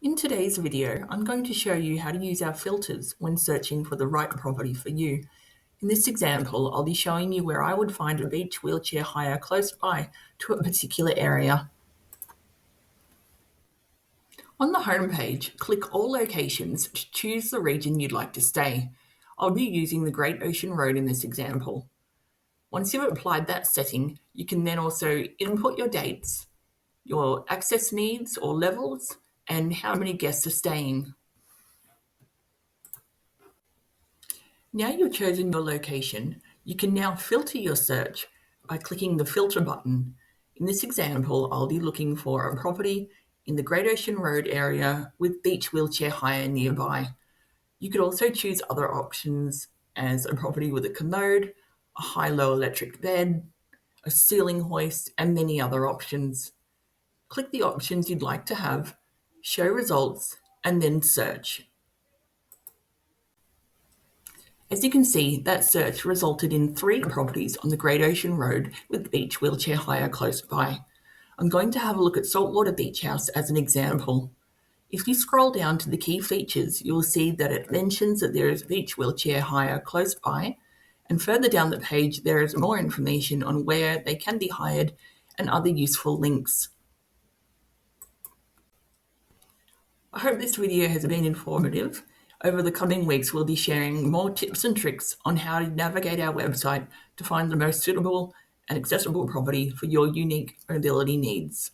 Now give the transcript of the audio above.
In today's video, I'm going to show you how to use our filters when searching for the right property for you. In this example, I'll be showing you where I would find a beach wheelchair hire close by to a particular area. On the home page, click All Locations to choose the region you'd like to stay. I'll be using the Great Ocean Road in this example. Once you've applied that setting, you can then also input your dates, your access needs or levels, and how many guests are staying. Now you've chosen your location, you can now filter your search by clicking the filter button. In this example, I'll be looking for a property in the Great Ocean Road area with beach wheelchair hire nearby. You could also choose other options as a property with a commode, a high-low electric bed, a ceiling hoist, and many other options. Click the options you'd like to have, show results, and then search. As you can see, that search resulted in 3 properties on the Great Ocean Road with beach wheelchair hire close by. I'm going to have a look at Saltwater Beach House as an example. If you scroll down to the key features, you'll see that it mentions that there is beach wheelchair hire close by, and further down the page there is more information on where they can be hired and other useful links. I hope this video has been informative. Over the coming weeks, we'll be sharing more tips and tricks on how to navigate our website to find the most suitable and accessible property for your unique mobility needs.